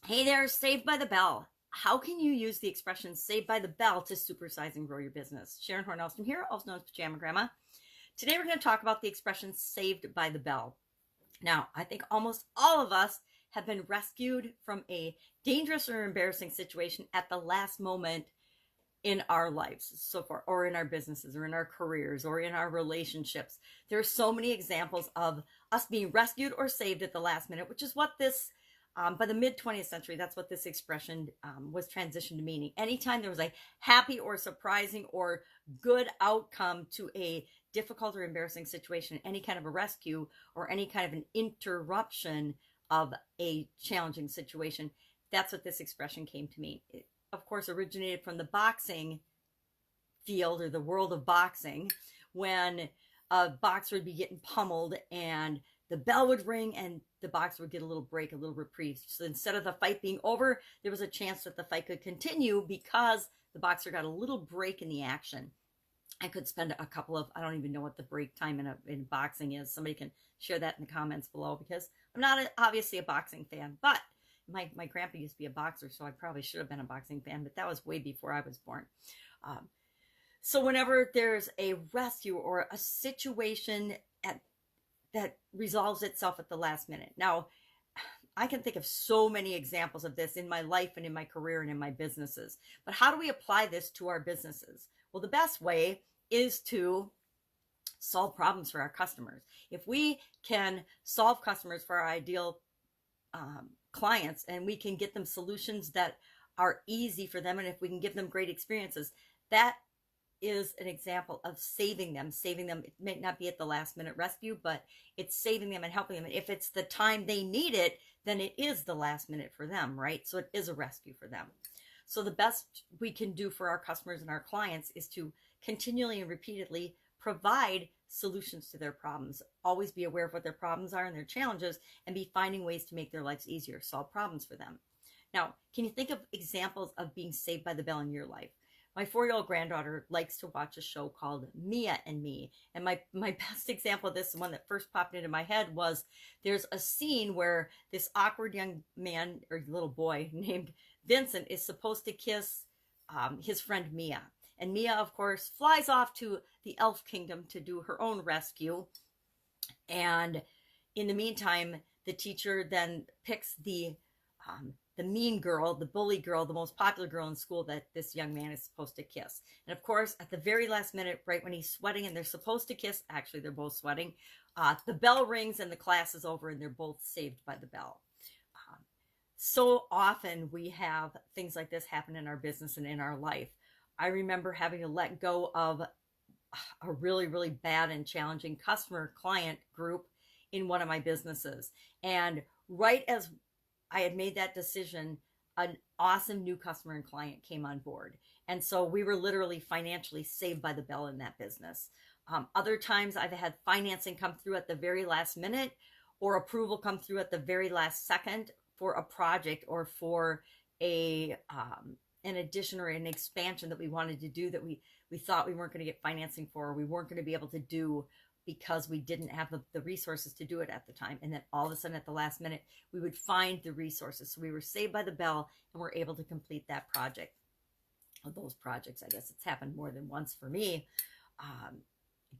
Hey there, Saved by the Bell. How can you use the expression saved by the bell to supersize and grow your business? Sharon Horne-Ellstrom here, also known as Pajama Grandma. Today we're going to talk about the expression saved by the bell. Now, I think almost all of us have been rescued from a dangerous or embarrassing situation at the last moment in our lives so far, or in our businesses, or in our careers, or in our relationships. There are so many examples of us being rescued or saved at the last minute, which is what this by the mid 20th century, that's what this expression was transitioned to meaning. Anytime there was a happy or surprising or good outcome to a difficult or embarrassing situation, any kind of a rescue or any kind of an interruption of a challenging situation, that's what this expression came to mean. It, of course, originated from the boxing field or the world of boxing, when a boxer would be getting pummeled and the bell would ring and the boxer would get a little break, a little reprieve. So instead of the fight being over, there was a chance that the fight could continue because the boxer got a little break in the action. I could spend a couple of, I don't even know what the break time in boxing is. Somebody can share that in the comments below, because I'm not obviously a boxing fan, but my grandpa used to be a boxer, so I probably should have been a boxing fan, but that was way before I was born. So whenever there's a rescue or a situation that resolves itself at the last minute. Now, I can think of so many examples of this in my life and in my career and in my businesses. But how do we apply this to our businesses? Well, the best way is to solve problems for our customers. If we can solve customers for our ideal clients, and we can get them solutions that are easy for them, and if we can give them great experiences, that is an example of saving them. It may not be at the last minute rescue, but it's saving them and helping them. And if it's the time they need it, then it is the last minute for them, right? So it is a rescue for them. So the best we can do for our customers and our clients is to continually and repeatedly provide solutions to their problems. Always be aware of what their problems are and their challenges, and be finding ways to make their lives easier, solve problems for them. Now, can you think of examples of being saved by the bell in your life? My 4-year-old granddaughter likes to watch a show called Mia and Me. And my best example of this, the one that first popped into my head, was there's a scene where this awkward young man or little boy named Vincent is supposed to kiss his friend Mia. And Mia, of course, flies off to the elf kingdom to do her own rescue. And in the meantime, the teacher then picks the mean girl, the bully girl, the most popular girl in school that this young man is supposed to kiss. And of course, at the very last minute, right when he's sweating and they're supposed to kiss, actually they're both sweating, the bell rings and the class is over and they're both saved by the bell. So often we have things like this happen in our business and in our life. I remember having to let go of a really, really bad and challenging customer client group in one of my businesses. And right as I had made that decision, an awesome new customer and client came on board. And so we were literally financially saved by the bell in that business. Other times I've had financing come through at the very last minute, or approval come through at the very last second for a project or for an addition or an expansion that we wanted to do that we thought we weren't going to get financing for, or we weren't going to be able to do because we didn't have the resources to do it at the time. And then all of a sudden at the last minute, we would find the resources. So we were saved by the bell and were able to complete that project. Of those projects, I guess it's happened more than once for me.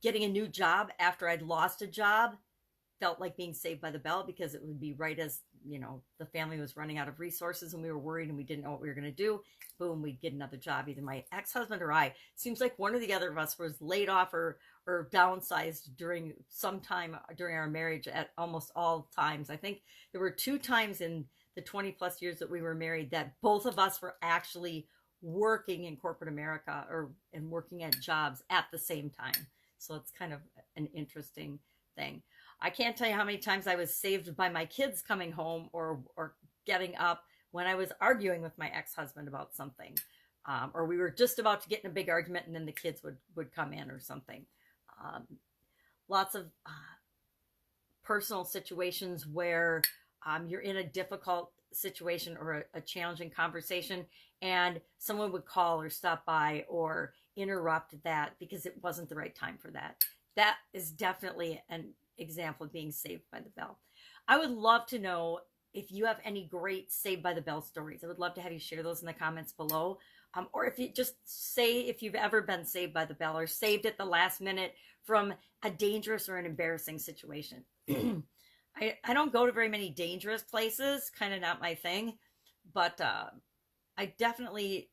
Getting a new job after I'd lost a job felt like being saved by the bell, because it would be right as, the family was running out of resources and we were worried and we didn't know what we were going to do. Boom, we'd get another job. Either my ex-husband or I. Seems like one or the other of us was laid off or downsized during some time during our marriage, at almost all times. I think there were 2 times in the 20 plus years that we were married that both of us were actually working in corporate America and working at jobs at the same time. So it's kind of an interesting thing. I can't tell you how many times I was saved by my kids coming home or getting up when I was arguing with my ex-husband about something. Or we were just about to get in a big argument and then the kids would come in or something. Lots of personal situations where you're in a difficult situation or a challenging conversation, and someone would call or stop by or interrupt that because it wasn't the right time for that. That is definitely an example of being saved by the bell. I would love to know if you have any great Saved by the Bell stories, I would love to have you share those in the comments below. Or if you just say if you've ever been saved by the bell or saved at the last minute from a dangerous or an embarrassing situation. I don't go to very many dangerous places, kind of not my thing, but I definitely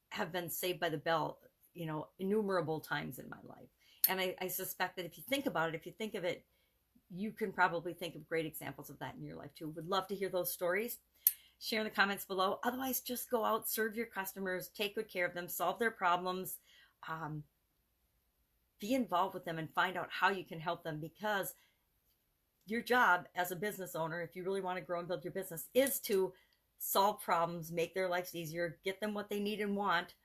have been saved by the bell, you know, innumerable times in my life. And I suspect that if you think about it, if you think of it, you can probably think of great examples of that in your life too. Would love to hear those stories. Share in the comments below. Otherwise, just go out, serve your customers, take good care of them, solve their problems, be involved with them, and find out how you can help them, because your job as a business owner, if you really want to grow and build your business, is to solve problems, make their lives easier, get them what they need and want,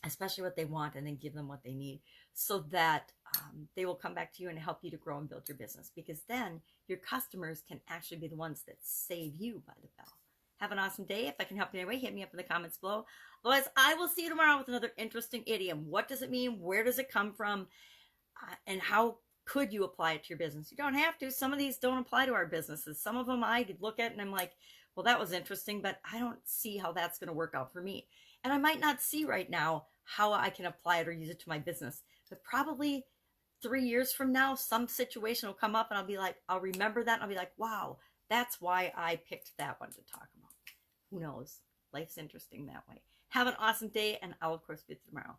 especially what they want, and then give them what they need, so that they will come back to you and help you to grow and build your business, because then your customers can actually be the ones that save you by the bell. Have an awesome day. If I can help you in any way, hit me up in the comments below. Otherwise, I will see you tomorrow with another interesting idiom. What does it mean? Where does it come from? And how could you apply it to your business? You don't have to. Some of these don't apply to our businesses. Some of them I could look at and I'm like, well, that was interesting, but I don't see how that's going to work out for me. And I might not see right now how I can apply it or use it to my business. But probably 3 years from now, some situation will come up and I'll be like, I'll remember that and I'll be like, wow, that's why I picked that one to talk about. Who knows? Life's interesting that way. Have an awesome day, and I'll, of course, be with you tomorrow.